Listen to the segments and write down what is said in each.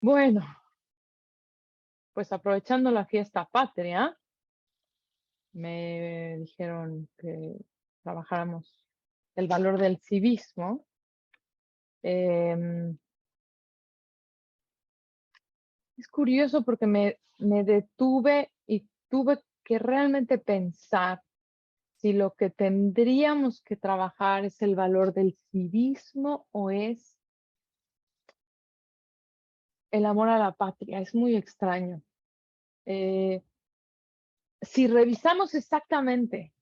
Bueno, pues aprovechando la fiesta patria, me dijeron que trabajáramos el valor del civismo. Em, es curioso porque me detuve y tuve que realmente pensar si lo que tendríamos que trabajar es el valor del civismo o es el amor a la patria. Es muy extraño. Eh, si revisamos exactamente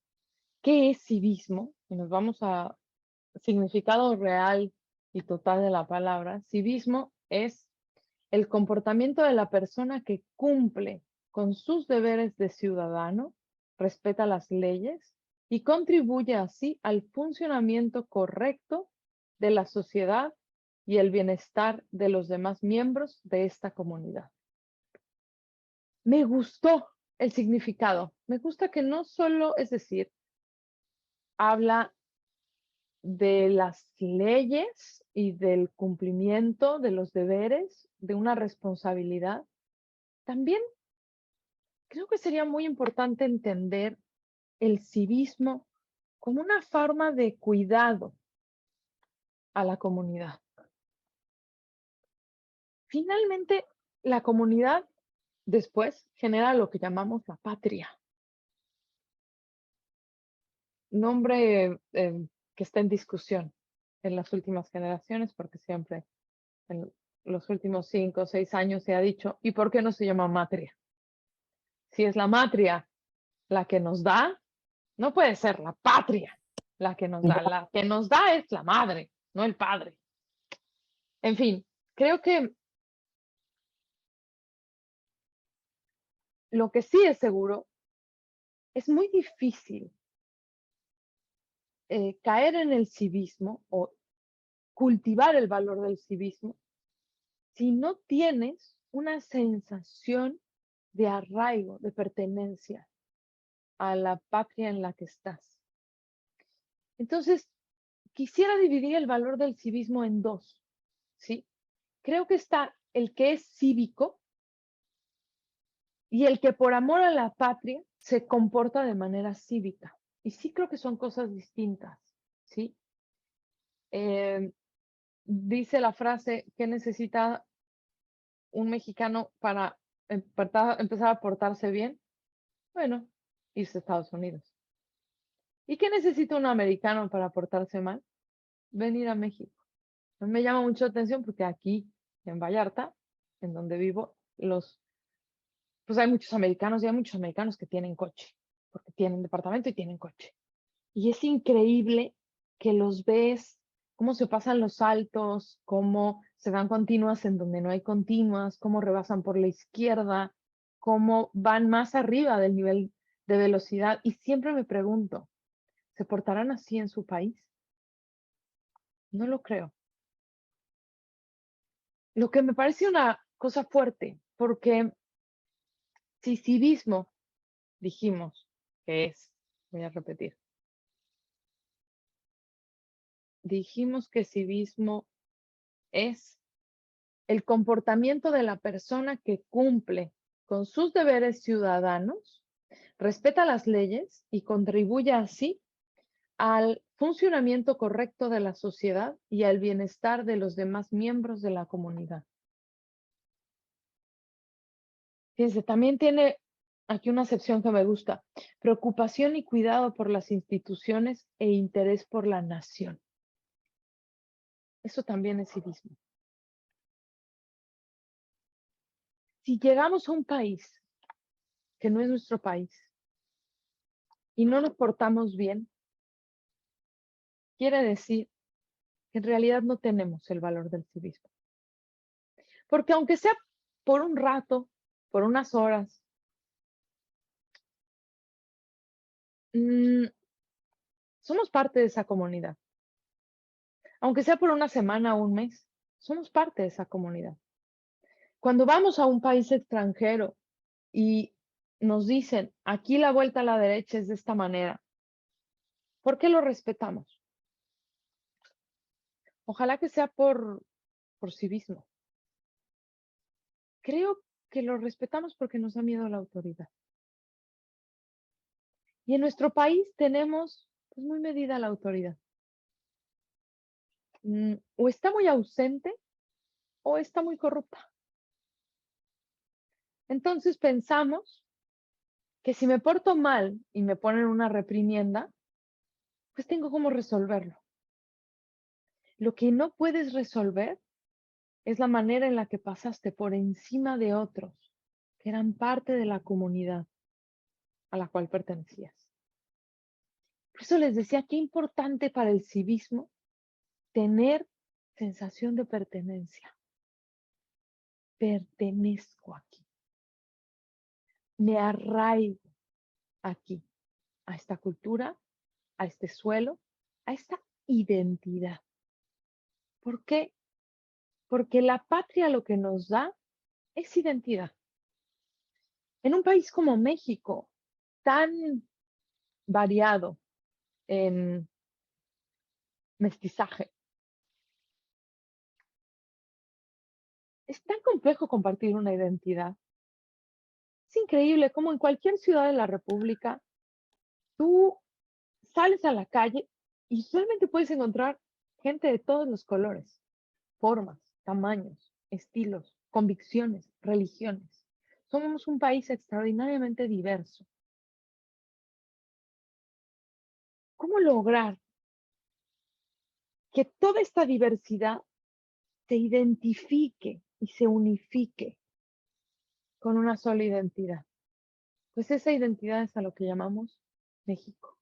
qué es civismo, y nos vamos a significado real y total de la palabra, civismo es el comportamiento de la persona que cumple con sus deberes de ciudadano, respeta las leyes y contribuye así al funcionamiento correcto de la sociedad y el bienestar de los demás miembros de esta comunidad. Me gustó el significado. Me gusta que no solo, es decir, habla de las leyes y del cumplimiento de los deberes, de una responsabilidad. También creo que sería muy importante entender el civismo como una forma de cuidado a la comunidad. Finalmente, la comunidad después genera lo que llamamos la patria, nombre que está en discusión en las últimas generaciones, porque siempre en los últimos 5 o 6 años se ha dicho, ¿y por qué no se llama matria? Si es la matria la que nos da, no puede ser la patria la que nos da. La que nos da es la madre, no el padre. En fin, creo que lo que sí es seguro, es muy difícil caer en el civismo o cultivar el valor del civismo si no tienes una sensación de arraigo, de pertenencia a la patria en la que estás. Entonces, quisiera dividir el valor del civismo en dos, ¿sí? Creo que está el que es cívico y el que por amor a la patria se comporta de manera cívica. Y sí creo que son cosas distintas, ¿sí? Eh, dice la frase, ¿qué necesita un mexicano para empezar a portarse bien? Bueno, irse a Estados Unidos. ¿Y qué necesita un americano para portarse mal? Venir a México. Me llama mucho la atención porque aquí, en Vallarta, en donde vivo, pues hay muchos americanos y hay muchos americanos que tienen coche, porque tienen departamento y tienen coche. Y es increíble que los ves, cómo se pasan los saltos, cómo se dan continuas en donde no hay continuas, cómo rebasan por la izquierda, cómo van más arriba del nivel de velocidad. Y siempre me pregunto, ¿se portarán así en su país? No lo creo. Lo que me parece una cosa fuerte, porque si civismo dijimos que es, voy a repetir, dijimos que civismo es el comportamiento de la persona que cumple con sus deberes ciudadanos, respeta las leyes y contribuye así al funcionamiento correcto de la sociedad y al bienestar de los demás miembros de la comunidad. Fíjense, también tiene aquí una acepción que me gusta: preocupación y cuidado por las instituciones e interés por la nación. Eso también es civismo. Si llegamos a un país que no es nuestro país y no nos portamos bien, quiere decir que en realidad no tenemos el valor del civismo. Porque aunque sea por un rato, por unas horas, mm, somos parte de esa comunidad. Aunque sea por una semana o un mes, somos parte de esa comunidad. Cuando vamos a un país extranjero y nos dicen, aquí la vuelta a la derecha es de esta manera, ¿por qué lo respetamos? Ojalá que sea por civismo. creo que lo respetamos porque nos da miedo la autoridad. Y en nuestro país tenemos pues, muy medida la autoridad. O está muy ausente o está muy corrupta. Entonces pensamos que si me porto mal y me ponen una reprimienda, pues tengo cómo resolverlo. Lo que no puedes resolver es la manera en la que pasaste por encima de otros que eran parte de la comunidad a la cual pertenecías. Por eso les decía qué importante para el civismo tener sensación de pertenencia. Pertenezco aquí, me arraigo aquí, a esta cultura, a este suelo, a esta identidad. ¿Por qué? Porque la patria lo que nos da es identidad. En un país como México, tan variado en mestizaje, es tan complejo compartir una identidad. Es increíble cómo en cualquier ciudad de la República tú sales a la calle y solamente puedes encontrar gente de todos los colores, formas, tamaños, estilos, convicciones, religiones. Somos un país extraordinariamente diverso. ¿Cómo lograr que toda esta diversidad se identifique y se unifique con una sola identidad? Pues esa identidad es a lo que llamamos México.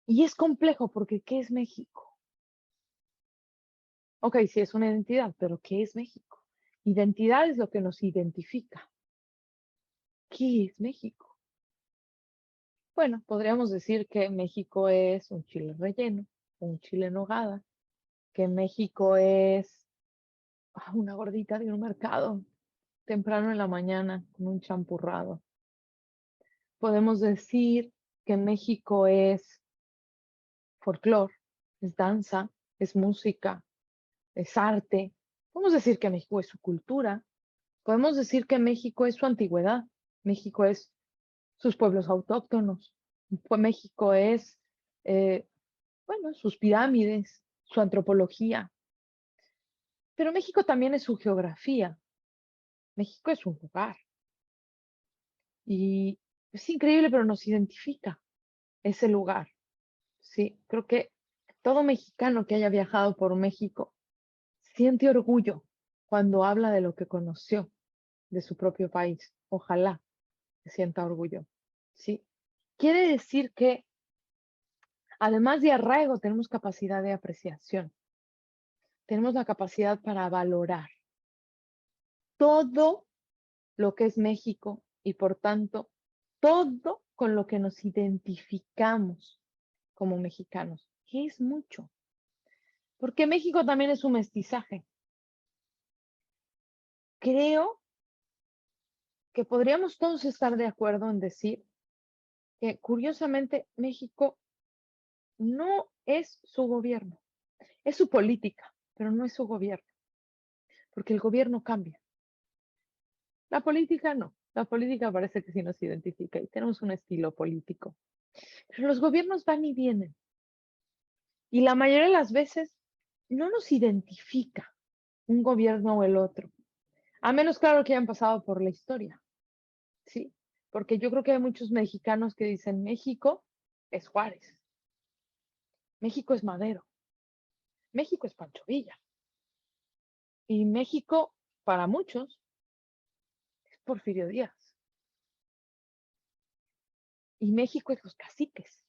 Y es complejo porque ¿qué es México? Ok, sí es una identidad, pero ¿qué es México? Identidad es lo que nos identifica. ¿Qué es México? Bueno, podríamos decir que México es un chile relleno, un chile en nogada, que México es una gordita de un mercado temprano en la mañana con un champurrado. Podemos decir que México es folclore, es danza, es música, es arte. Podemos decir que México es su cultura. Podemos decir que México es su antigüedad. México es sus pueblos autóctonos. México es, bueno, sus pirámides, su antropología. Pero México también es su geografía. México es un lugar. Y es increíble, pero nos identifica ese lugar. Sí, creo que todo mexicano que haya viajado por México siente orgullo cuando habla de lo que conoció de su propio país. Ojalá se sienta orgullo. Sí. Quiere decir que además de arraigo, tenemos capacidad de apreciación. Tenemos la capacidad para valorar todo lo que es México y por tanto todo con lo que nos identificamos como mexicanos, que es mucho. Porque México también es un mestizaje. Creo que podríamos todos estar de acuerdo en decir que curiosamente México no es su gobierno, es su política, pero no es su gobierno, porque el gobierno cambia. La política no, la política parece que sí nos identifica y tenemos un estilo político, pero los gobiernos van y vienen y la mayoría de las veces no nos identifica un gobierno o el otro, a menos claro que hayan pasado por la historia, ¿sí? Porque yo creo que hay muchos mexicanos que dicen México es Juárez, México es Madero, México es Pancho Villa y México para muchos es Porfirio Díaz y México es los caciques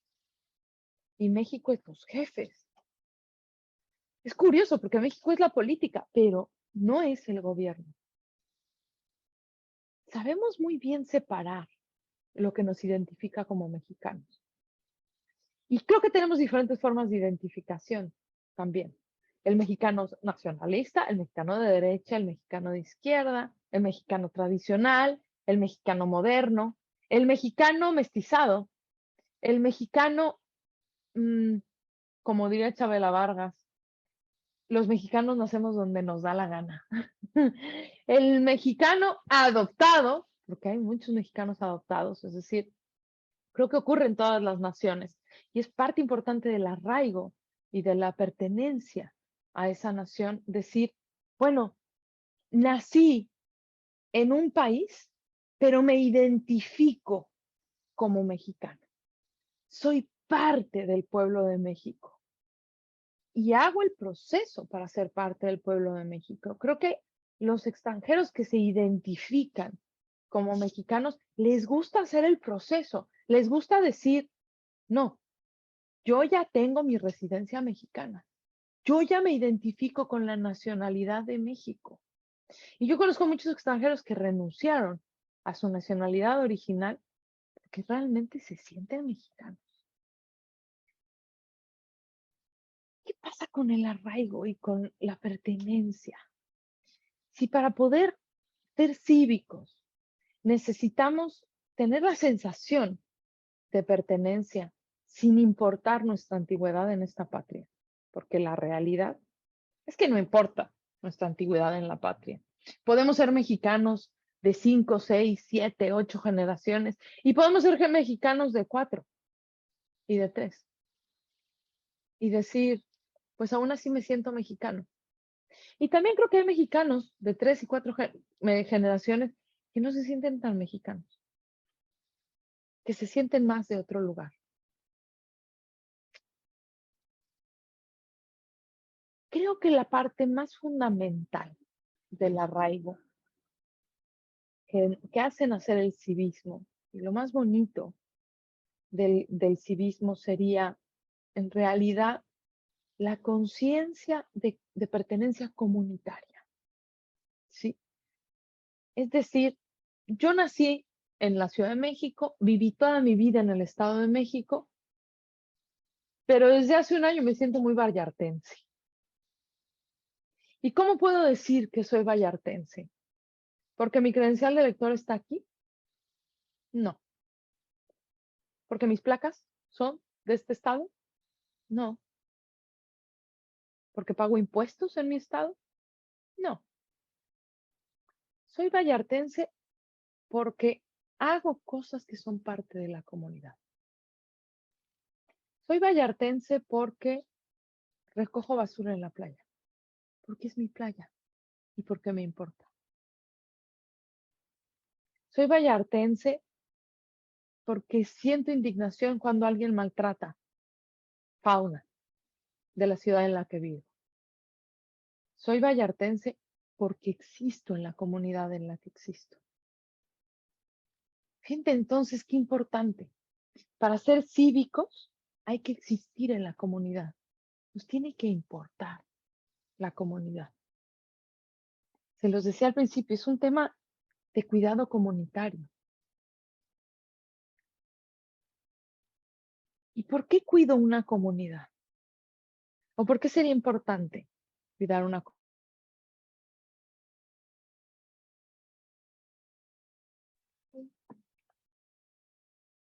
y México es los jefes. Es curioso porque México es la política, pero no es el gobierno. Sabemos muy bien separar lo que nos identifica como mexicanos. Y creo que tenemos diferentes formas de identificación también. El mexicano nacionalista, el mexicano de derecha, el mexicano de izquierda, el mexicano tradicional, el mexicano moderno, el mexicano mestizado, el mexicano, como diría Chabela Vargas, los mexicanos nacemos donde nos da la gana. El mexicano adoptado, porque hay muchos mexicanos adoptados, es decir, creo que ocurre en todas las naciones y es parte importante del arraigo y de la pertenencia a esa nación, decir, bueno, nací en un país, pero me identifico como mexicano. Soy parte del pueblo de México y hago el proceso para ser parte del pueblo de México. Creo que los extranjeros que se identifican como mexicanos les gusta hacer el proceso, les gusta decir, no, yo ya tengo mi residencia mexicana, yo ya me identifico con la nacionalidad de México. Y yo conozco muchos extranjeros que renunciaron a su nacionalidad original porque realmente se sienten mexicanos. ¿Qué pasa con el arraigo y con la pertenencia? Si para poder ser cívicos necesitamos tener la sensación de pertenencia sin importar nuestra antigüedad en esta patria, porque la realidad es que no importa nuestra antigüedad en la patria. Podemos ser mexicanos de 5, 6, 7, 8 generaciones y podemos ser mexicanos de 4 y de 3 y decir, pues aún así me siento mexicano. Y también creo que hay mexicanos de 3 y 4 generaciones que no se sienten tan mexicanos, que se sienten más de otro lugar. Creo que la parte más fundamental del arraigo que hace nacer el civismo y lo más bonito del civismo sería en realidad la conciencia de pertenencia comunitaria, ¿sí? Es decir, yo nací en la Ciudad de México, viví toda mi vida en el Estado de México, pero desde hace un año me siento muy vallartense. ¿Y cómo puedo decir que soy vallartense? ¿Porque mi credencial de elector está aquí? No. ¿Porque mis placas son de este estado? No. ¿Porque pago impuestos en mi estado? No. Soy vallartense porque hago cosas que son parte de la comunidad. Soy vallartense porque recojo basura en la playa, porque es mi playa y porque me importa. Soy vallartense porque siento indignación cuando alguien maltrata fauna de la ciudad en la que vivo. Soy vallartense porque existo en la comunidad en la que existo. Gente, entonces, qué importante. Para ser cívicos hay que existir en la comunidad. Nos tiene que importar la comunidad. Se los decía al principio, es un tema de cuidado comunitario. ¿Y por qué cuido una comunidad? ¿O por qué sería importante cuidar una comunidad?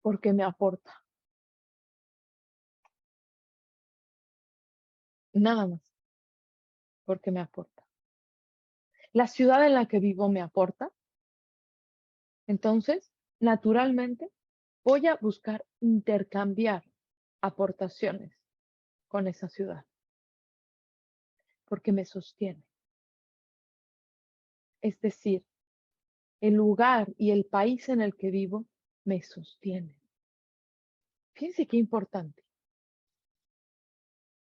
Porque me aporta. Nada más, porque me aporta. La ciudad en la que vivo me aporta. Entonces, naturalmente, voy a buscar intercambiar aportaciones con esa ciudad, porque me sostiene. Es decir, el lugar y el país en el que vivo me sostienen. Fíjense qué importante.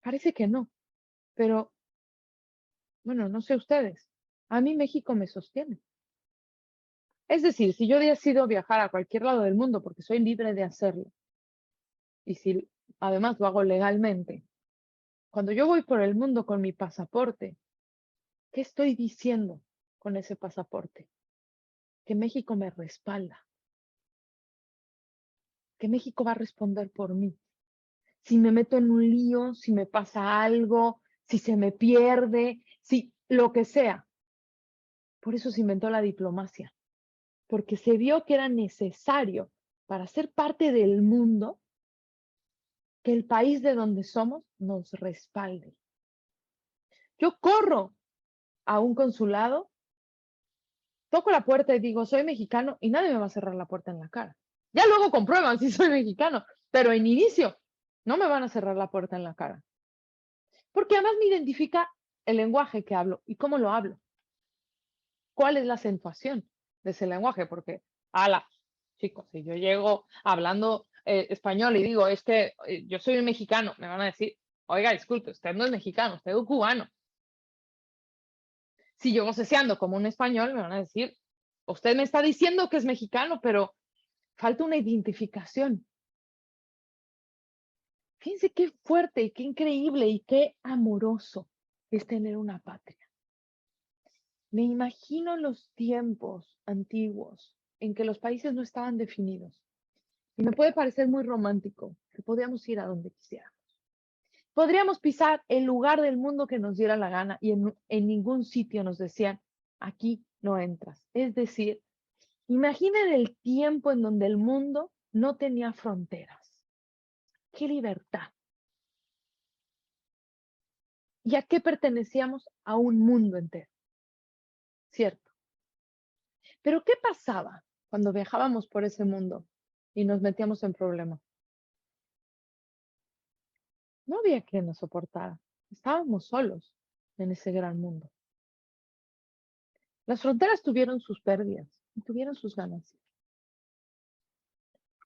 Parece que no, pero bueno, no sé ustedes. A mí México me sostiene. Es decir, si yo decido viajar a cualquier lado del mundo porque soy libre de hacerlo, y si además lo hago legalmente, cuando yo voy por el mundo con mi pasaporte, ¿qué estoy diciendo con ese pasaporte? Que México me respalda, que México va a responder por mí. Si me meto en un lío, si me pasa algo, si se me pierde, si lo que sea. Por eso se inventó la diplomacia, porque se vio que era necesario para ser parte del mundo que el país de donde somos nos respalde. Yo corro a un consulado, toco la puerta y digo, soy mexicano, y nadie me va a cerrar la puerta en la cara. Ya luego comprueban si soy mexicano, pero en inicio no me van a cerrar la puerta en la cara. Porque además me identifica el lenguaje que hablo y cómo lo hablo. ¿Cuál es la acentuación de ese lenguaje? Porque, ala, chicos, si yo llego hablando español y digo, es que yo soy un mexicano, me van a decir, oiga, disculpe, usted no es mexicano, usted es cubano. Si yo voceando como un español, me van a decir, usted me está diciendo que es mexicano, pero falta una identificación. Fíjense qué fuerte y qué increíble y qué amoroso es tener una patria. Me imagino los tiempos antiguos en que los países no estaban definidos. Y me puede parecer muy romántico que podíamos ir a donde quisiéramos. Podríamos pisar el lugar del mundo que nos diera la gana y en ningún sitio nos decían, aquí no entras. Es decir, imaginen el tiempo en donde el mundo no tenía fronteras. ¡Qué libertad! ¿Y a qué pertenecíamos? A un mundo entero, ¿cierto? Pero ¿qué pasaba cuando viajábamos por ese mundo y nos metíamos en problemas? No había quien nos soportara. Estábamos solos en ese gran mundo. Las fronteras tuvieron sus pérdidas y tuvieron sus ganancias.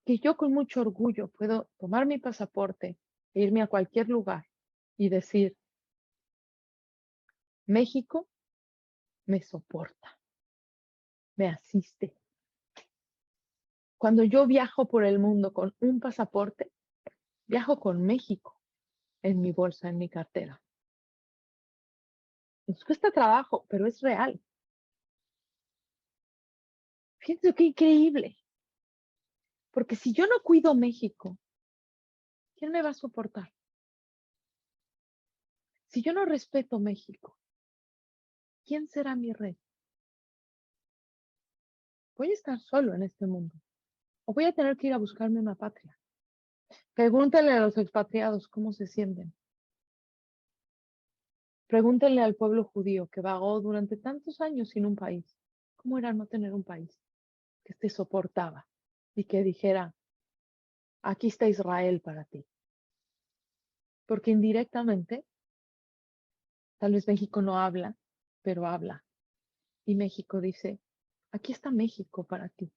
Que yo con mucho orgullo puedo tomar mi pasaporte e irme a cualquier lugar y decir, México me soporta, me asiste. Cuando yo viajo por el mundo con un pasaporte, viajo con México en mi bolsa, en mi cartera. Nos cuesta trabajo, pero es real. Fíjense qué increíble. Porque si yo no cuido México, ¿quién me va a soportar? Si yo no respeto México, ¿quién será mi rey? Voy a estar solo en este mundo. O voy a tener que ir a buscarme una patria. Pregúntenle a los expatriados cómo se sienten. Pregúntenle al pueblo judío que vagó durante tantos años sin un país. ¿Cómo era no tener un país que te soportaba y que dijera, aquí está Israel para ti? Porque indirectamente, tal vez México no habla, pero habla. Y México dice, aquí está México para ti.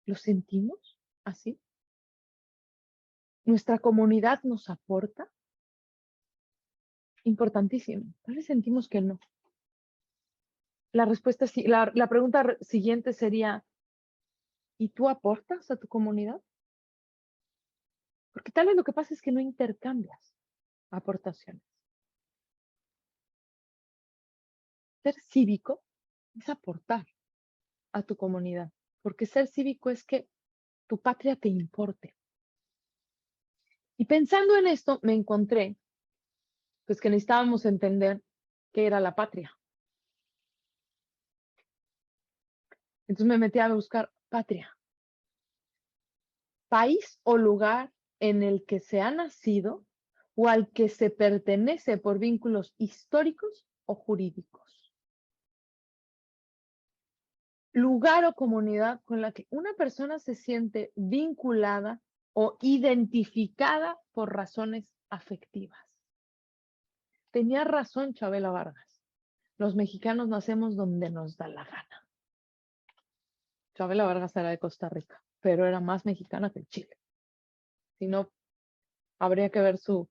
¿Lo sentimos así? ¿Nuestra comunidad nos aporta? Importantísimo. Tal vez sentimos que no. La respuesta, la pregunta siguiente sería, ¿y tú aportas a tu comunidad? Porque tal vez lo que pasa es que no intercambias aportaciones. Ser cívico es aportar a tu comunidad, porque ser cívico es que tu patria te importe. Y pensando en esto, me encontré pues que necesitábamos entender qué era la patria. Entonces me metí a buscar patria. País o lugar en el que se ha nacido o al que se pertenece por vínculos históricos o jurídicos. Lugar o comunidad con la que una persona se siente vinculada o identificada por razones afectivas. Tenía razón Chabela Vargas. Los mexicanos nacemos donde nos da la gana. Chabela Vargas era de Costa Rica, pero era más mexicana que Chile. Si no, habría que ver su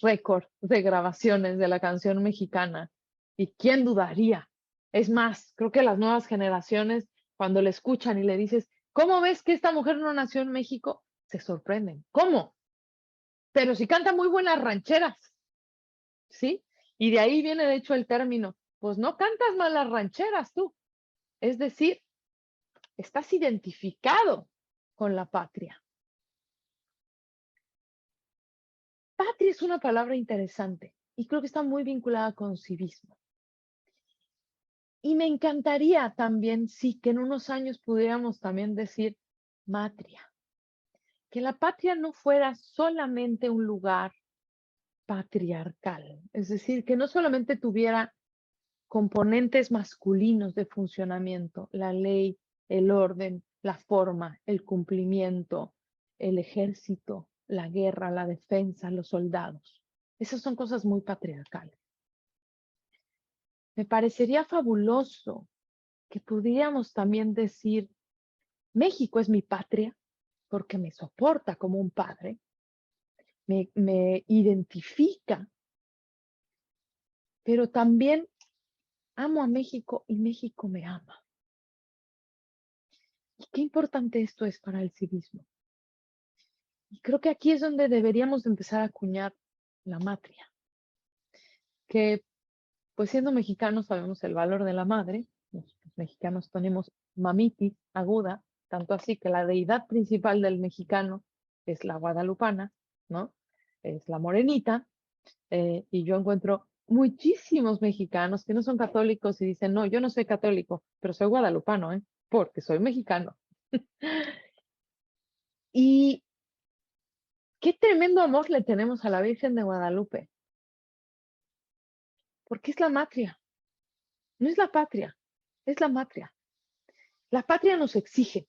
récord de grabaciones de la canción mexicana. ¿Y quién dudaría? Es más, creo que las nuevas generaciones, cuando le escuchan y le dices, ¿cómo ves que esta mujer no nació en México? Se sorprenden. ¿Cómo? Pero si canta muy buenas rancheras, ¿sí? Y de ahí viene de hecho el término, pues no cantas mal las rancheras tú. Es decir, estás identificado con la patria. Patria es una palabra interesante y creo que está muy vinculada con civismo. Y me encantaría también, sí, que en unos años pudiéramos también decir matria. Que la patria no fuera solamente un lugar patriarcal, es decir, que no solamente tuviera componentes masculinos de funcionamiento, la ley, el orden, la forma, el cumplimiento, el ejército, la guerra, la defensa, los soldados. Esas son cosas muy patriarcales. Me parecería fabuloso que pudiéramos también decir, México es mi patria porque me soporta como un padre, me identifica, pero también amo a México y México me ama. Y qué importante esto es para el civismo. Y creo que aquí es donde deberíamos empezar a acuñar la matria, que pues siendo mexicanos sabemos el valor de la madre, los mexicanos tenemos mamitis aguda, tanto así que la deidad principal del mexicano es la guadalupana, ¿no? Es la morenita, y yo encuentro muchísimos mexicanos que no son católicos y dicen, no, yo no soy católico, pero soy guadalupano, porque soy mexicano. Y qué tremendo amor le tenemos a la Virgen de Guadalupe, porque es la matria, no es la patria, es la matria. La patria nos exige,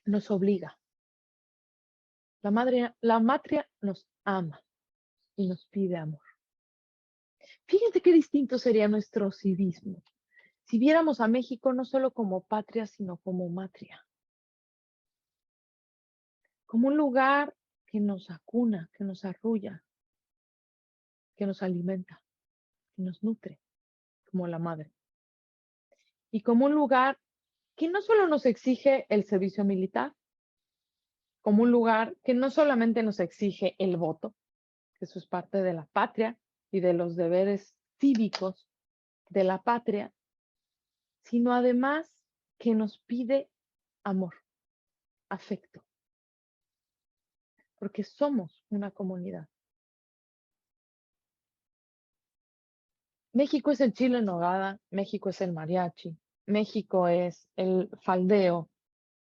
nos obliga. La matria nos ama y nos pide amor. Fíjense qué distinto sería nuestro civismo si viéramos a México no solo como patria, sino como matria. Como un lugar que nos acuna, que nos arrulla, que nos alimenta, que nos nutre, como la madre. Y como un lugar que no solo nos exige el servicio militar, como un lugar que no solamente nos exige el voto, que eso es parte de la patria y de los deberes cívicos de la patria, sino además que nos pide amor, afecto, porque somos una comunidad. México es el chile en nogada, México es el mariachi, México es el faldeo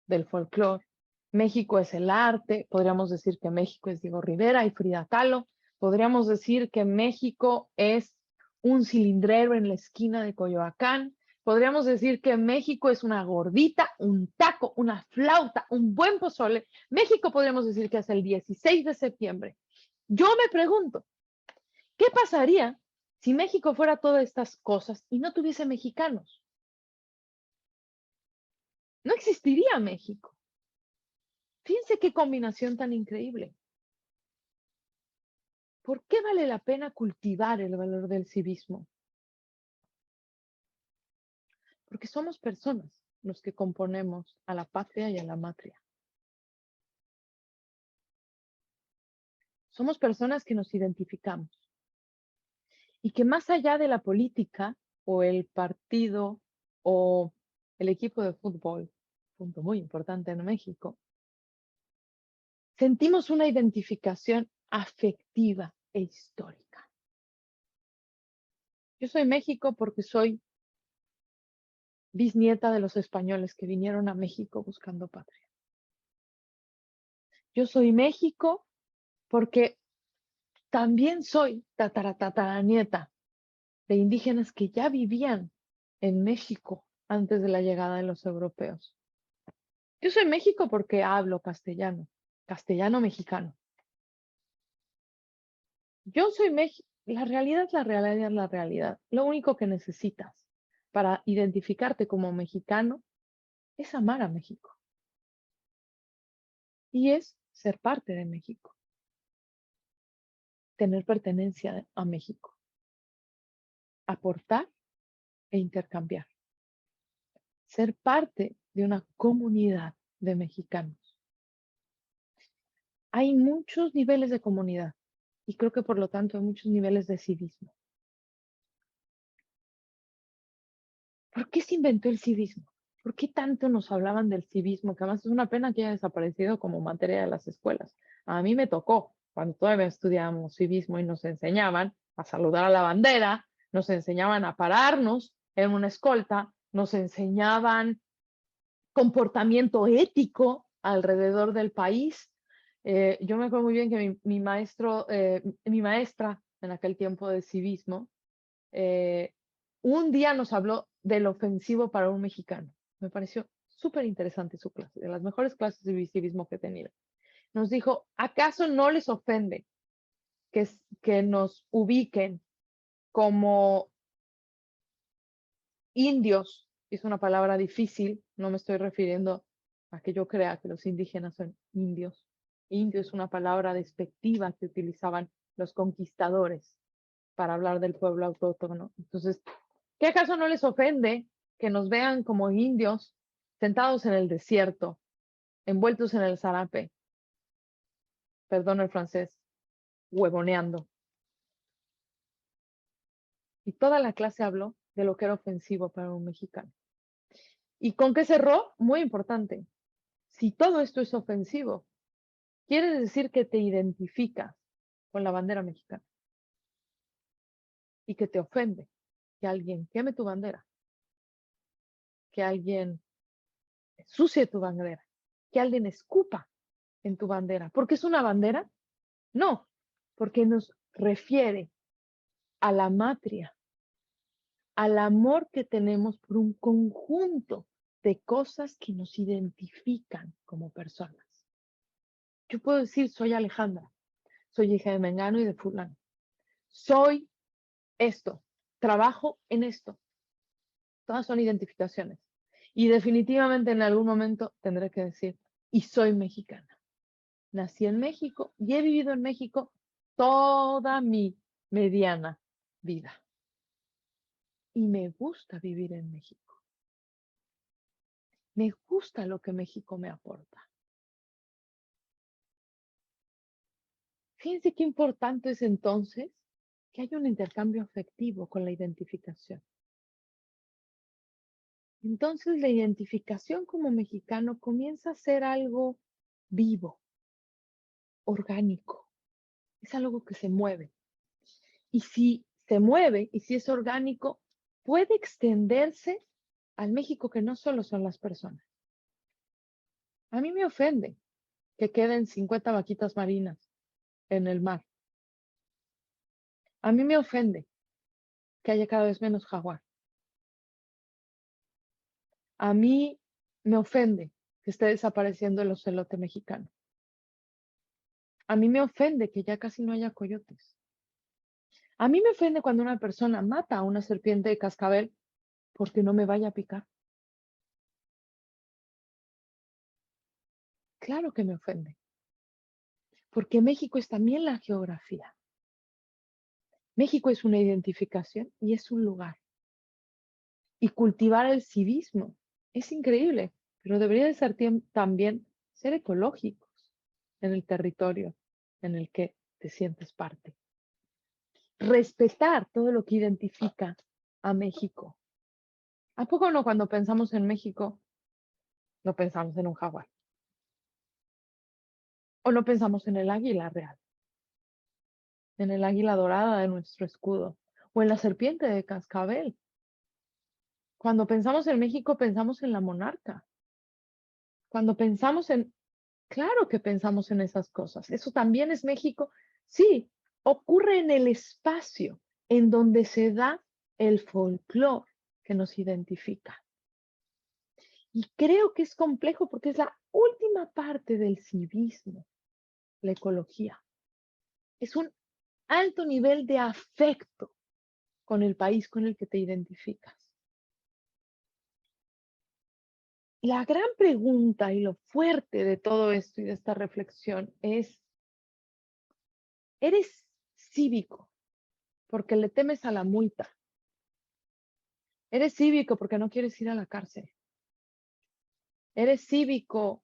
del folclore, México es el arte, podríamos decir que México es Diego Rivera y Frida Kahlo, podríamos decir que México es un cilindrero en la esquina de Coyoacán, podríamos decir que México es una gordita, un taco, una flauta, un buen pozole. México podríamos decir que es el 16 de septiembre. Yo me pregunto, ¿qué pasaría si México fuera todas estas cosas y no tuviese mexicanos? No existiría México. Fíjense qué combinación tan increíble. ¿Por qué vale la pena cultivar el valor del civismo? Porque somos personas los que componemos a la patria y a la matria. Somos personas que nos identificamos y que más allá de la política o el partido o el equipo de fútbol, punto muy importante en México, sentimos una identificación afectiva e histórica. Yo soy México porque soy bisnieta de los españoles que vinieron a México buscando patria. Yo soy México porque también soy tataratatarañeta de indígenas que ya vivían en México antes de la llegada de los europeos. Yo soy México porque hablo castellano, castellano mexicano. Yo soy México. La realidad es la realidad es la realidad. Lo único que necesitas para identificarte como mexicano es amar a México. Y es ser parte de México. Tener pertenencia a México. Aportar e intercambiar. Ser parte de una comunidad de mexicanos. Hay muchos niveles de comunidad y creo que por lo tanto hay muchos niveles de civismo. ¿Por qué se inventó el civismo? ¿Por qué tanto nos hablaban del civismo? Que además es una pena que haya desaparecido como materia de las escuelas. A mí me tocó, cuando todavía estudiábamos civismo y nos enseñaban a saludar a la bandera, nos enseñaban a pararnos en una escolta, nos enseñaban comportamiento ético alrededor del país, Yo me acuerdo muy bien que mi maestro, mi maestra en aquel tiempo de civismo, eh, un día nos habló del ofensivo para un mexicano. Me pareció súper interesante su clase, de las mejores clases de civismo que he tenido. Nos dijo, ¿acaso no les ofende que nos ubiquen como indios? Es una palabra difícil, no me estoy refiriendo a que yo crea que los indígenas son indios. Indio es una palabra despectiva que utilizaban los conquistadores para hablar del pueblo autóctono. Entonces, ¿qué acaso no les ofende que nos vean como indios sentados en el desierto, envueltos en el zarape, perdón el francés, huevoneando? Y toda la clase habló de lo que era ofensivo para un mexicano. ¿Y con qué cerró? Muy importante. Si todo esto es ofensivo, quiere decir que te identificas con la bandera mexicana y que te ofende que alguien queme tu bandera, que alguien ensucie tu bandera, que alguien escupa en tu bandera. ¿Porque es una bandera? No, porque nos refiere a la matria, al amor que tenemos por un conjunto de cosas que nos identifican como personas. Yo puedo decir, soy Alejandra, soy hija de Mengano y de Fulano. Soy esto, trabajo en esto. Todas son identificaciones. Y definitivamente en algún momento tendré que decir, y soy mexicana. Nací en México y he vivido en México toda mi mediana vida. Y me gusta vivir en México. Me gusta lo que México me aporta. Fíjense qué importante es entonces que haya un intercambio afectivo con la identificación. Entonces la identificación como mexicano comienza a ser algo vivo, orgánico. Es algo que se mueve. Y si se mueve y si es orgánico, puede extenderse al México que no solo son las personas. A mí me ofende que queden 50 vaquitas marinas en el mar. A mí me ofende que haya cada vez menos jaguar. A mí me ofende que esté desapareciendo el ocelote mexicano. A mí me ofende que ya casi no haya coyotes. A mí me ofende cuando una persona mata a una serpiente de cascabel porque no me vaya a picar. Claro que me ofende, porque México es también la geografía. México es una identificación y es un lugar. Y cultivar el civismo es increíble, pero debería de ser también ser ecológicos en el territorio en el que te sientes parte. Respetar todo lo que identifica a México. ¿A poco no cuando pensamos en México no pensamos en un jaguar? ¿O no pensamos en el águila real? En el águila dorada de nuestro escudo, o en la serpiente de cascabel. Cuando pensamos en México, pensamos en la monarca. Cuando pensamos en, claro que pensamos en esas cosas. Eso también es México. Sí, ocurre en el espacio en donde se da el folclore que nos identifica. Y creo que es complejo porque es la última parte del civismo, la ecología. Es un alto nivel de afecto con el país con el que te identificas. La gran pregunta y lo fuerte de todo esto y de esta reflexión es, ¿eres cívico porque le temes a la multa? ¿Eres cívico porque no quieres ir a la cárcel? ¿Eres cívico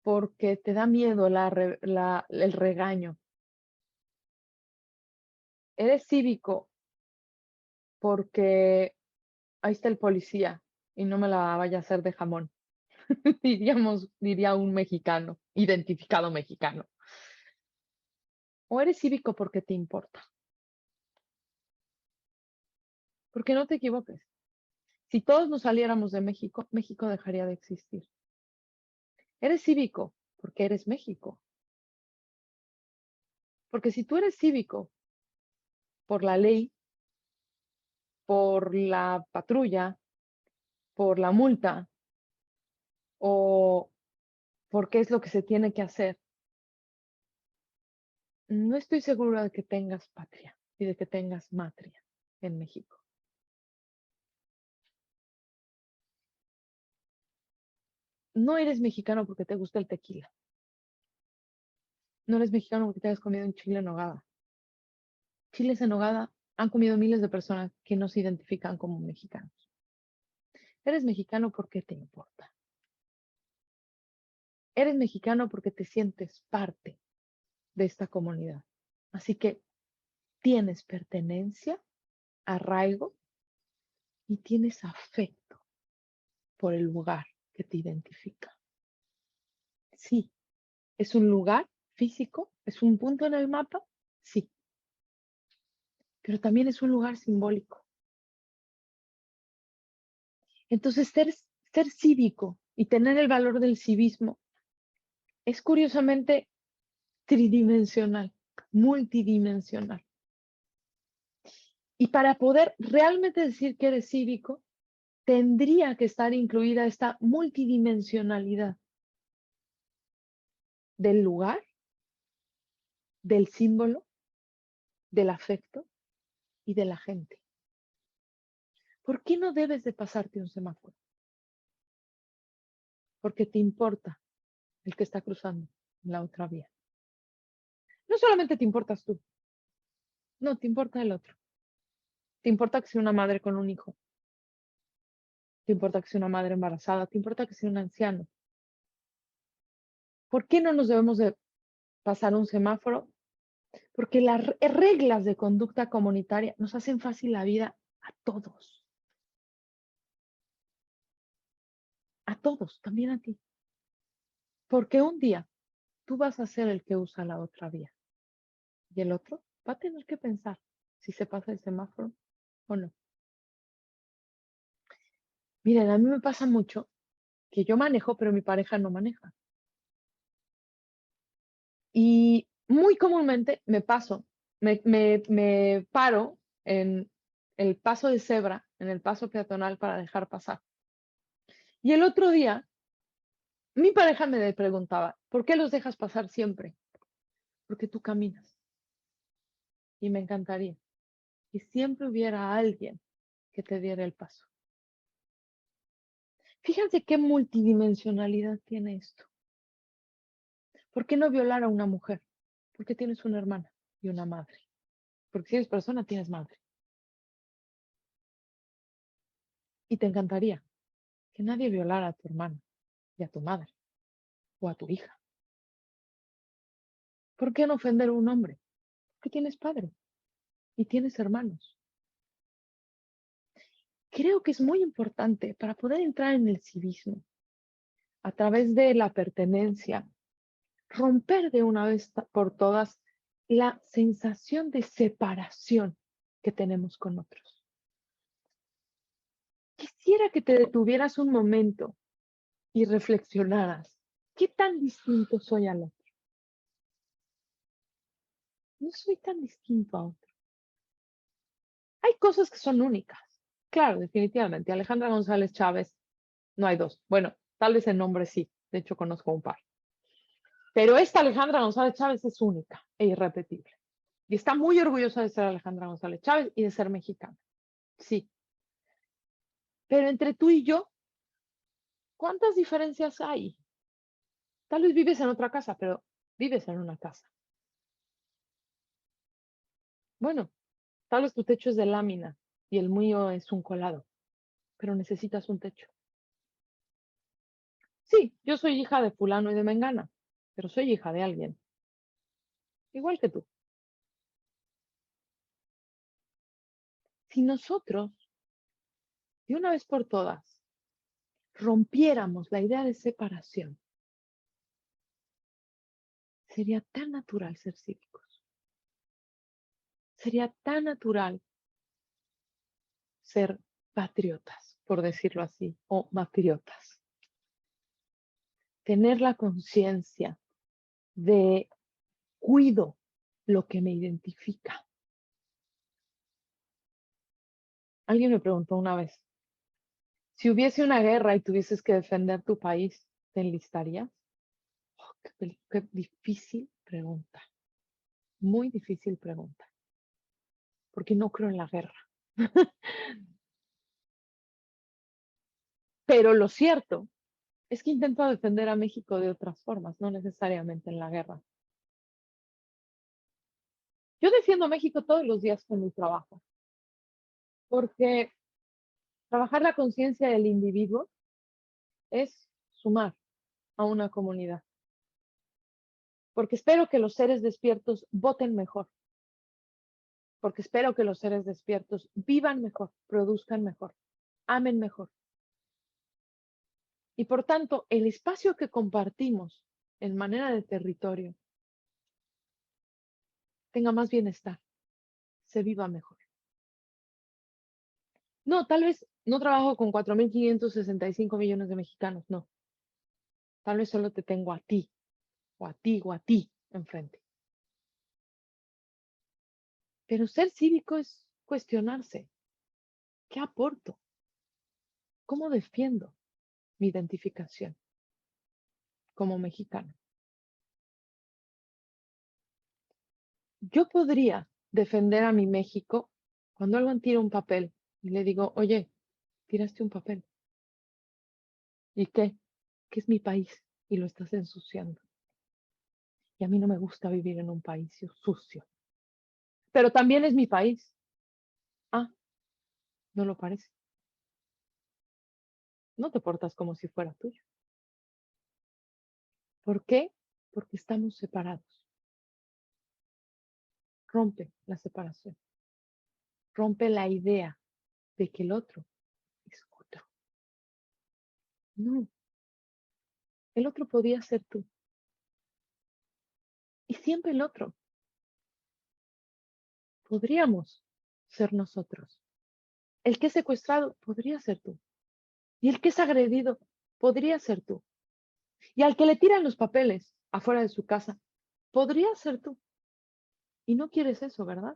porque te da miedo el regaño? ¿Eres cívico porque ahí está el policía y no me la vaya a hacer de jamón? Diría un mexicano, identificado mexicano. ¿O eres cívico porque te importa? Porque no te equivoques. Si todos nos saliéramos de México, México dejaría de existir. Eres cívico porque eres México. Porque si tú eres cívico por la ley, por la patrulla, por la multa o por qué es lo que se tiene que hacer, no estoy segura de que tengas patria y de que tengas matria en México. No eres mexicano porque te gusta el tequila. No eres mexicano porque te hayas comido un chile en nogada. Chiles en nogada han comido miles de personas que no se identifican como mexicanos. Eres mexicano porque te importa. Eres mexicano porque te sientes parte de esta comunidad. Así que tienes pertenencia, arraigo y tienes afecto por el lugar que te identifica. Sí, es un lugar físico, es un punto en el mapa, sí, pero también es un lugar simbólico. Entonces, ser cívico y tener el valor del civismo es curiosamente tridimensional, multidimensional. Y para poder realmente decir que eres cívico, tendría que estar incluida esta multidimensionalidad del lugar, del símbolo, del afecto y de la gente. ¿Por qué no debes de pasarte un semáforo? Porque te importa el que está cruzando la otra vía. No solamente te importas tú, no, te importa el otro. Te importa que sea una madre con un hijo. Te importa que sea una madre embarazada. Te importa que sea un anciano. ¿Por qué no nos debemos de pasar un semáforo? Porque las reglas de conducta comunitaria nos hacen fácil la vida a todos. A todos, también a ti. Porque un día tú vas a ser el que usa la otra vía. Y el otro va a tener que pensar si se pasa el semáforo o no. Miren, a mí me pasa mucho que yo manejo, pero mi pareja no maneja. Y muy comúnmente me paro en el paso de cebra, en el paso peatonal para dejar pasar. Y el otro día, mi pareja me preguntaba, ¿por qué los dejas pasar siempre? Porque tú caminas. Y me encantaría que siempre hubiera alguien que te diera el paso. Fíjense qué multidimensionalidad tiene esto. ¿Por qué no violar a una mujer? Porque tienes una hermana y una madre. Porque si eres persona, tienes madre. Y te encantaría que nadie violara a tu hermana y a tu madre o a tu hija. ¿Por qué no ofender a un hombre? Porque tienes padre y tienes hermanos. Creo que es muy importante para poder entrar en el civismo, a través de la pertenencia, romper de una vez por todas la sensación de separación que tenemos con otros. Quisiera que te detuvieras un momento y reflexionaras, ¿qué tan distinto soy al otro? No soy tan distinto a otro. Hay cosas que son únicas. Claro, definitivamente. Alejandra González Chávez, no hay dos. Bueno, tal vez en nombre sí. De hecho, conozco un par. Pero esta Alejandra González Chávez es única e irrepetible. Y está muy orgullosa de ser Alejandra González Chávez y de ser mexicana. Sí. Pero entre tú y yo, ¿cuántas diferencias hay? Tal vez vives en otra casa, pero vives en una casa. Bueno, tal vez tu techo es de lámina y el mío es un colado, pero necesitas un techo. Sí, yo soy hija de fulano y de mengana, pero soy hija de alguien, igual que tú. Si nosotros, de una vez por todas, rompiéramos la idea de separación, sería tan natural ser cívicos. Sería tan natural ser patriotas, por decirlo así, o matriotas. Tener la conciencia de cuido lo que me identifica. Alguien me preguntó una vez, si hubiese una guerra y tuvieses que defender tu país, ¿te enlistarías? Oh, qué difícil pregunta, muy difícil pregunta, porque no creo en la guerra. Pero lo cierto es que intento defender a México de otras formas, no necesariamente en la guerra. Yo defiendo a México todos los días con mi trabajo, porque trabajar la conciencia del individuo es sumar a una comunidad, porque espero que los seres despiertos voten mejor, porque espero que los seres despiertos vivan mejor, produzcan mejor, amen mejor. Y por tanto, el espacio que compartimos en manera de territorio tenga más bienestar, se viva mejor. No, tal vez no trabajo con 4.565 millones de mexicanos, no. Tal vez solo te tengo a ti, o a ti, o a ti enfrente. Pero ser cívico es cuestionarse. ¿Qué aporto? ¿Cómo defiendo mi identificación como mexicano? Yo podría defender a mi México cuando alguien tira un papel y le digo, oye, tiraste un papel. ¿Y qué? Que es mi país y lo estás ensuciando. Y a mí no me gusta vivir en un país sucio. Pero también es mi país. Ah, no lo parece. No te portas como si fuera tuyo. ¿Por qué? Porque estamos separados. Rompe la separación. Rompe la idea de que el otro es otro. No, el otro podía ser tú. Y siempre el otro. Podríamos ser nosotros. El que es secuestrado podría ser tú. Y el que es agredido podría ser tú. Y al que le tiran los papeles afuera de su casa, podría ser tú. Y no quieres eso, ¿verdad?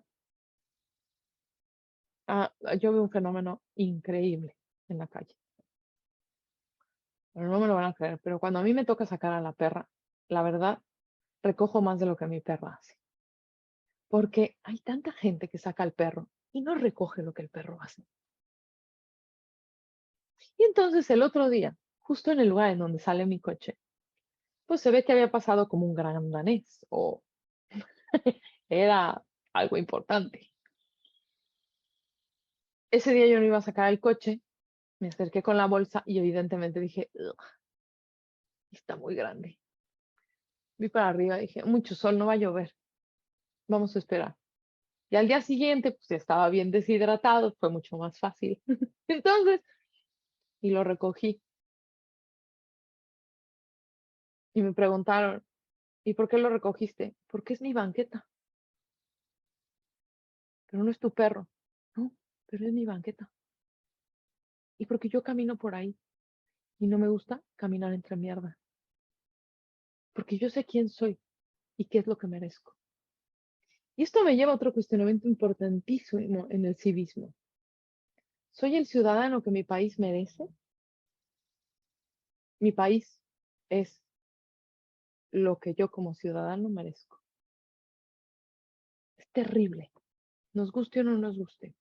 Yo veo un fenómeno increíble en la calle. Pero no me lo van a creer. Pero cuando a mí me toca sacar a la perra, la verdad, recojo más de lo que mi perra hace. Porque hay tanta gente que saca al perro y no recoge lo que el perro hace. Y entonces el otro día, justo en el lugar en donde sale mi coche, pues se ve que había pasado como un gran danés o era algo importante. Ese día yo no iba a sacar el coche, me acerqué con la bolsa y evidentemente dije, "Ugh, está muy grande". Vi para arriba y dije, mucho sol, no va a llover, vamos a esperar. Y al día siguiente, pues ya estaba bien deshidratado, fue mucho más fácil. Entonces, y lo recogí. Y me preguntaron, ¿y por qué lo recogiste? Porque es mi banqueta, pero no es tu perro. No, pero es mi banqueta. Y porque yo camino por ahí y no me gusta caminar entre mierda. Porque yo sé quién soy y qué es lo que merezco. Y esto me lleva a otro cuestionamiento importantísimo en el civismo. ¿Soy el ciudadano que mi país merece? Mi país es lo que yo como ciudadano merezco. Es terrible, nos guste o no nos guste.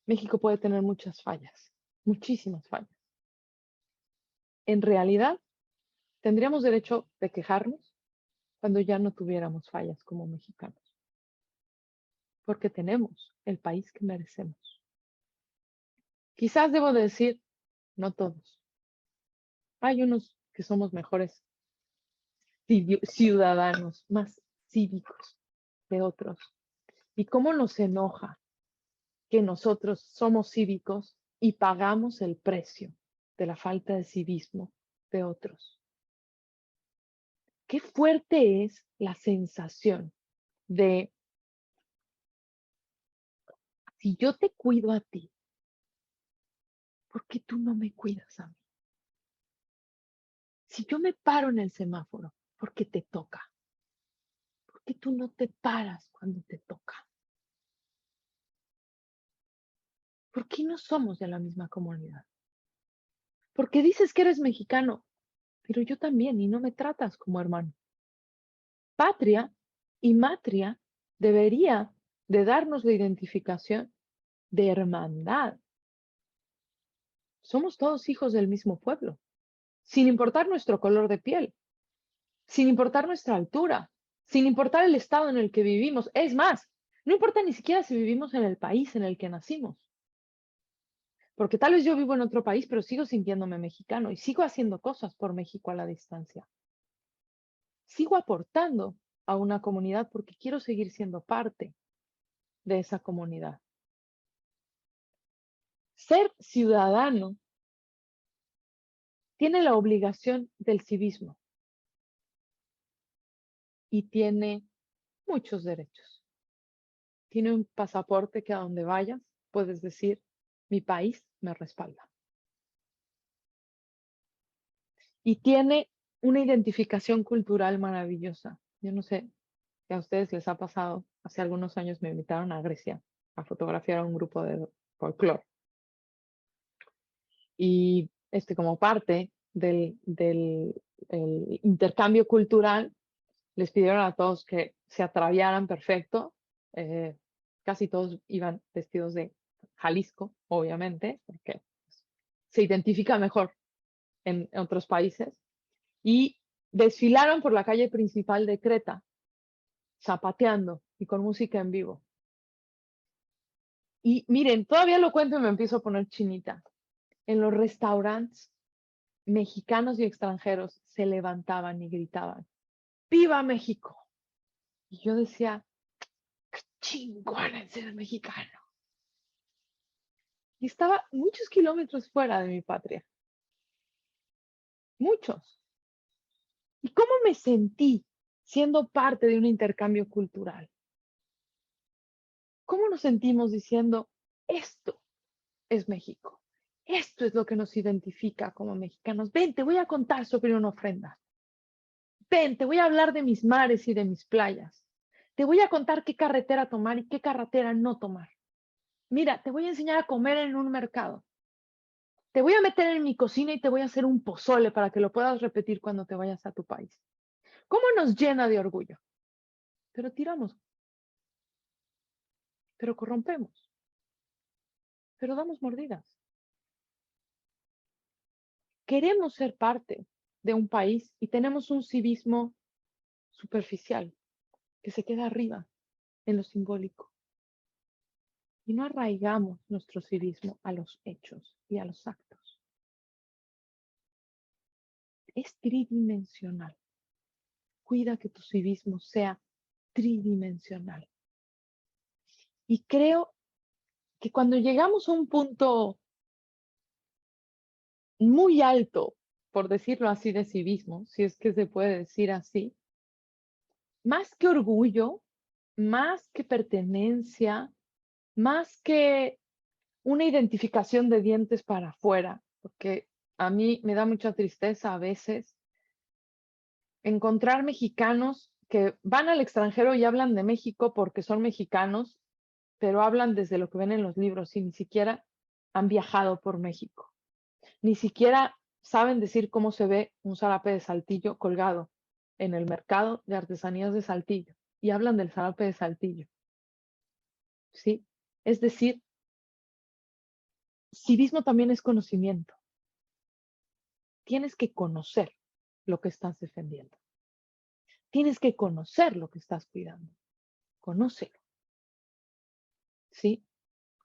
México puede tener muchas fallas, muchísimas fallas. En realidad, tendríamos derecho de quejarnos cuando ya no tuviéramos fallas como mexicanos, porque tenemos el país que merecemos. Quizás debo decir, no todos. Hay unos que somos mejores ciudadanos, más cívicos que otros. ¿Y cómo nos enoja que nosotros somos cívicos y pagamos el precio de la falta de civismo de otros? Qué fuerte es la sensación de, si yo te cuido a ti, ¿por qué tú no me cuidas a mí? Si yo me paro en el semáforo, ¿por qué te toca? qué tú no te paras cuando te toca? ¿Por qué no somos de la misma comunidad? Porque dices que eres mexicano, pero yo también, y no me tratas como hermano. Patria y matria debería de darnos la identificación de hermandad. Somos todos hijos del mismo pueblo, sin importar nuestro color de piel, sin importar nuestra altura, sin importar el estado en el que vivimos. Es más, no importa ni siquiera si vivimos en el país en el que nacimos, porque tal vez yo vivo en otro país, pero sigo sintiéndome mexicano y sigo haciendo cosas por México a la distancia. Sigo aportando a una comunidad porque quiero seguir siendo parte de esa comunidad. Ser ciudadano tiene la obligación del civismo y tiene muchos derechos. Tiene un pasaporte que a donde vayas puedes decir, mi país me respalda. Y tiene una identificación cultural maravillosa. Yo no sé si a ustedes les ha pasado, hace algunos años me invitaron a Grecia a fotografiar a un grupo de folclore. Y como parte del el intercambio cultural, les pidieron a todos que se ataviaran perfecto. eh, Casi todos iban vestidos de Jalisco, obviamente, porque se identifica mejor en otros países. Y desfilaron por la calle principal de Creta, zapateando y con música en vivo. Y miren, todavía lo cuento y me empiezo a poner chinita. En los restaurantes, mexicanos y extranjeros se levantaban y gritaban, ¡Viva México! Y yo decía, ¡qué chingón es ser mexicano! Y estaba muchos kilómetros fuera de mi patria. Muchos. ¿Y cómo me sentí siendo parte de un intercambio cultural? ¿Cómo nos sentimos diciendo, esto es México? Esto es lo que nos identifica como mexicanos. Ven, te voy a contar sobre una ofrenda. Ven, te voy a hablar de mis mares y de mis playas. Te voy a contar qué carretera tomar y qué carretera no tomar. Mira, te voy a enseñar a comer en un mercado. Te voy a meter en mi cocina y te voy a hacer un pozole para que lo puedas repetir cuando te vayas a tu país. ¿Cómo nos llena de orgullo? Pero tiramos, pero corrompemos, pero damos mordidas. Queremos ser parte de un país y tenemos un civismo superficial que se queda arriba en lo simbólico. Y no arraigamos nuestro civismo a los hechos y a los actos. Es tridimensional. Cuida que tu civismo sea tridimensional. Y creo que cuando llegamos a un punto muy alto, por decirlo así, de civismo, si es que se puede decir así, más que orgullo, más que pertenencia, más que una identificación de dientes para afuera, porque a mí me da mucha tristeza a veces encontrar mexicanos que van al extranjero y hablan de México porque son mexicanos, pero hablan desde lo que ven en los libros y ni siquiera han viajado por México. Ni siquiera saben decir cómo se ve un zarape de Saltillo colgado en el mercado de artesanías de Saltillo y hablan del zarape de Saltillo. ¿Sí? Es decir, civismo también es conocimiento. Tienes que conocer lo que estás defendiendo. Tienes que conocer lo que estás cuidando. Conócelo. ¿Sí?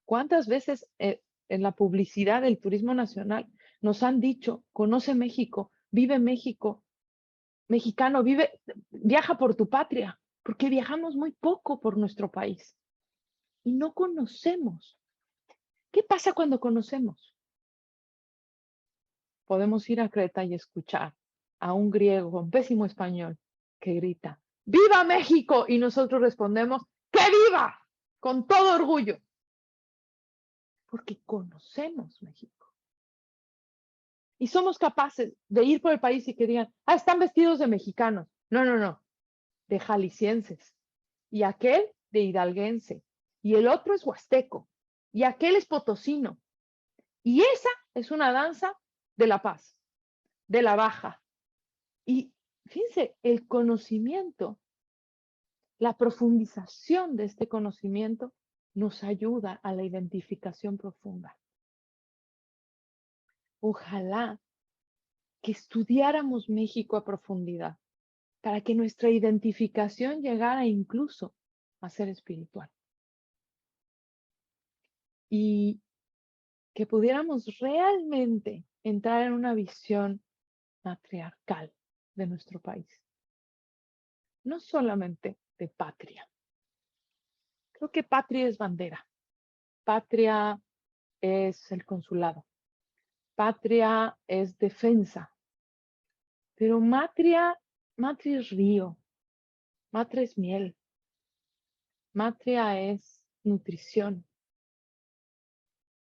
¿Cuántas veces en la publicidad del turismo nacional nos han dicho, conoce México, vive México, mexicano, viaja por tu patria? Porque viajamos muy poco por nuestro país y no conocemos. ¿Qué pasa cuando conocemos? Podemos ir a Creta y escuchar a un griego con pésimo español que grita, ¡Viva México! Y nosotros respondemos, ¡que viva! Con todo orgullo. Porque conocemos México. Y somos capaces de ir por el país y que digan, están vestidos de mexicanos. No, no, no, de jaliscienses, y aquel de hidalguense, y el otro es huasteco, y aquel es potosino. Y esa es una danza de la paz, de la baja. Y fíjense, el conocimiento, la profundización de este conocimiento nos ayuda a la identificación profunda. Ojalá que estudiáramos México a profundidad para que nuestra identificación llegara incluso a ser espiritual y que pudiéramos realmente entrar en una visión matriarcal de nuestro país, no solamente de patria. Creo que patria es bandera, patria es el consulado, patria es defensa, pero matria es río, matria es miel, matria es nutrición.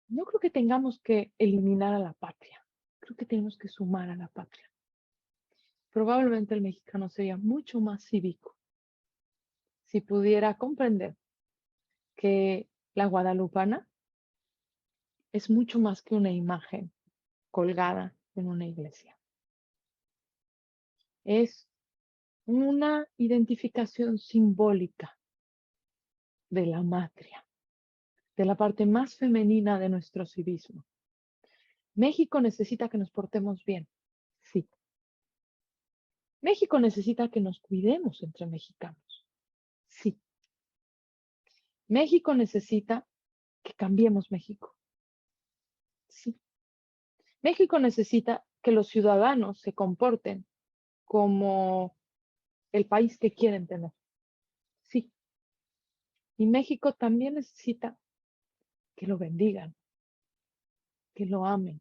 No creo que tengamos que eliminar a la patria, creo que tenemos que sumar a la patria. Probablemente el mexicano sería mucho más cívico si pudiera comprender que la guadalupana es mucho más que una imagen colgada en una iglesia. Es una identificación simbólica de la matria, de la parte más femenina de nuestro civismo. México necesita que nos portemos bien, sí. México necesita que nos cuidemos entre mexicanos, sí. México necesita que cambiemos México, sí. México necesita que los ciudadanos se comporten como el país que quieren tener, sí. Y México también necesita que lo bendigan, que lo amen,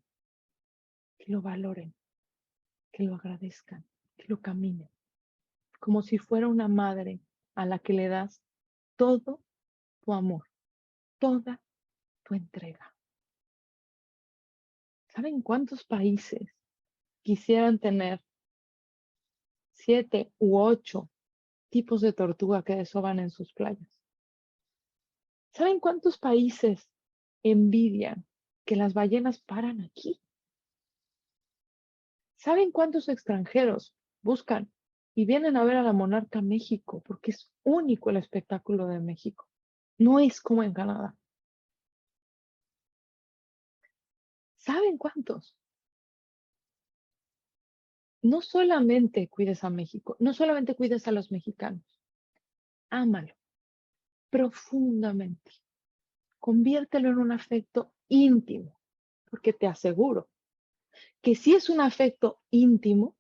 que lo valoren, que lo agradezcan, que lo caminen, como si fuera una madre a la que le das todo tu amor, toda tu entrega. ¿Saben cuántos países quisieran tener 7 u 8 tipos de tortuga que desoban en sus playas? ¿Saben cuántos países envidian que las ballenas paran aquí? ¿Saben cuántos extranjeros buscan y vienen a ver a la monarca a México? Porque es único el espectáculo de México. No es como en Canadá. ¿Saben cuántos? No solamente cuides a México, no solamente cuides a los mexicanos, ámalo profundamente. Conviértelo en un afecto íntimo, porque te aseguro que si es un afecto íntimo,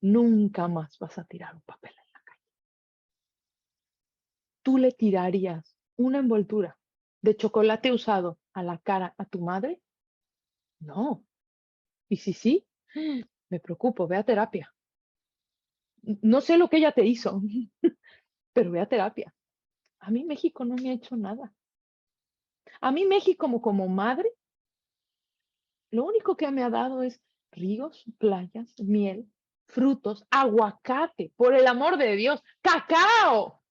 nunca más vas a tirar un papel en la calle. ¿Tú le tirarías una envoltura de chocolate usado a la cara a tu madre? No. Y si sí, me preocupo, ve a terapia. No sé lo que ella te hizo, pero ve a terapia. A mí México no me ha hecho nada. A mí México como madre, lo único que me ha dado es ríos, playas, miel, frutos, aguacate, por el amor de Dios, cacao.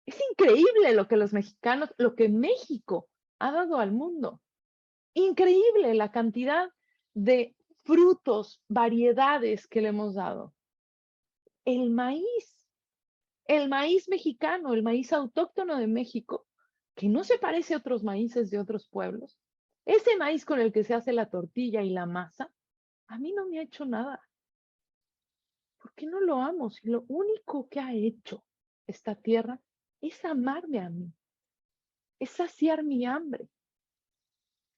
Es increíble lo que los mexicanos, lo que México ha dado al mundo. Increíble la cantidad de frutos, variedades que le hemos dado. El maíz mexicano, el maíz autóctono de México, que no se parece a otros maíces de otros pueblos, ese maíz con el que se hace la tortilla y la masa, a mí no me ha hecho nada. ¿Por qué no lo amo? Si lo único que ha hecho esta tierra es amarme a mí, es saciar mi hambre.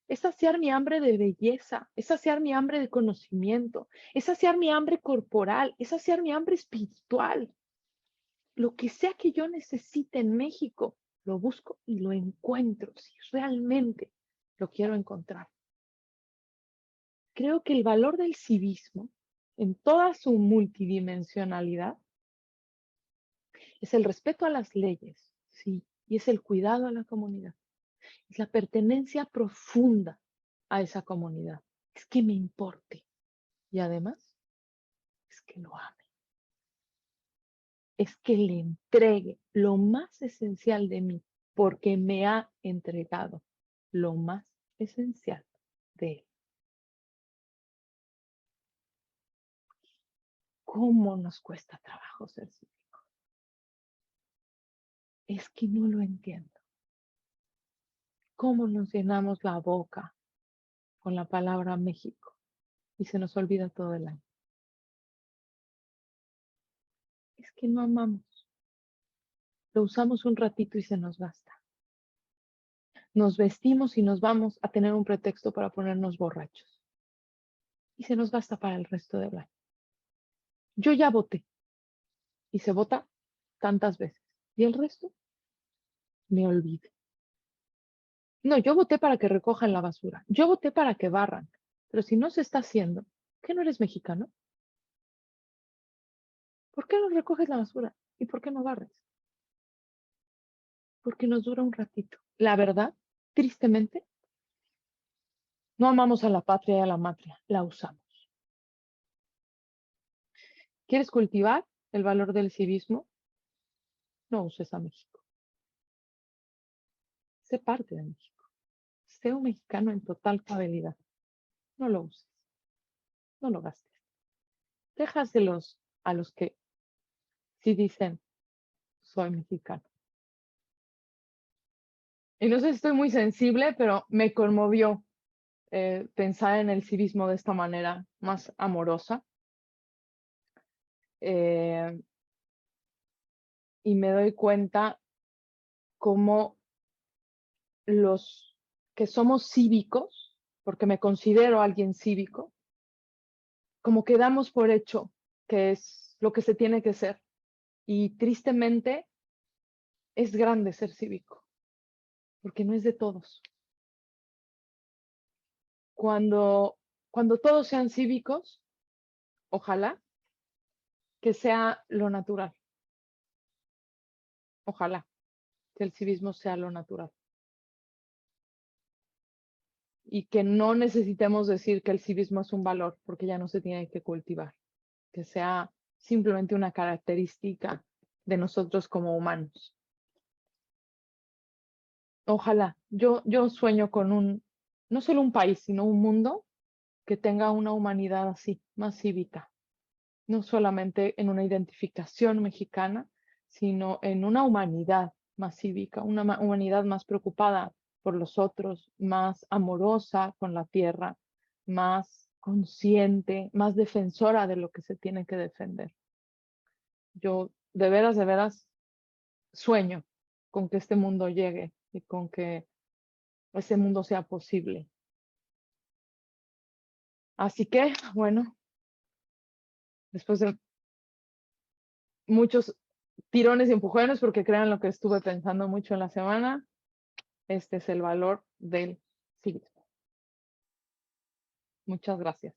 Es saciar mi hambre de belleza, es saciar mi hambre de conocimiento, es saciar mi hambre corporal, es saciar mi hambre espiritual. Lo que sea que yo necesite en México, lo busco y lo encuentro, si realmente lo quiero encontrar. Creo que el valor del civismo, en toda su multidimensionalidad, es el respeto a las leyes, sí, y es el cuidado a la comunidad. Es la pertenencia profunda a esa comunidad. Es que me importe. Y además, es que lo ame. es que le entregue lo más esencial de mí, porque me ha entregado lo más esencial de él. ¿Cómo nos cuesta trabajo ser cívicos? Es que no lo entiendo. ¿Cómo nos llenamos la boca con la palabra México y se nos olvida todo el año? Es que no amamos. Lo usamos un ratito y se nos gasta. Nos vestimos y nos vamos a tener un pretexto para ponernos borrachos. Y se nos gasta para el resto del año. Yo ya voté y se vota tantas veces. ¿Y el resto? Me olvide. No, yo voté para que recojan la basura. Yo voté para que barran. Pero si no se está haciendo, ¿qué no eres mexicano? ¿Por qué no recoges la basura? ¿Y por qué no barres? Porque nos dura un ratito. La verdad, tristemente, no amamos a la patria y a la matria, la usamos. ¿Quieres cultivar el valor del civismo? No uses a México. Sé parte de México. Sé un mexicano en total cabalidad. No lo uses. No lo gastes. Déjaselos a los que sí dicen, soy mexicano. Y no sé si estoy muy sensible, pero me conmovió pensar en el civismo de esta manera más amorosa. Y me doy cuenta cómo los que somos cívicos, porque me considero alguien cívico, como que damos por hecho que es lo que se tiene que ser. Y tristemente es grande ser cívico, porque no es de todos. Cuando todos sean cívicos, ojalá que sea lo natural. Ojalá que el civismo sea lo natural. Y que no necesitemos decir que el civismo es un valor, porque ya no se tiene que cultivar. Que sea simplemente una característica de nosotros como humanos. Ojalá, yo sueño con no solo un país, sino un mundo que tenga una humanidad así, más cívica. No solamente en una identificación mexicana, sino en una humanidad más cívica, una humanidad más preocupada por los otros, más amorosa con la tierra, más consciente, más defensora de lo que se tiene que defender. Yo de veras sueño con que este mundo llegue y con que ese mundo sea posible. Así que, bueno, después de muchos tirones y empujones, porque crean lo que estuve pensando mucho en la semana, este es el valor del civismo. Muchas gracias.